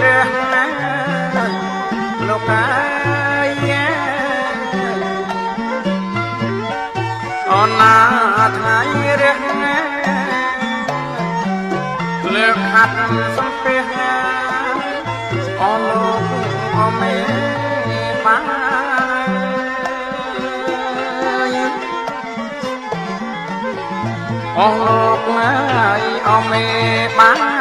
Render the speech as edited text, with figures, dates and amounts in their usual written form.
rửa lúc ai on na thay rửa lược hạt sông phê on lúc on mê phá on lúc ai on mê phá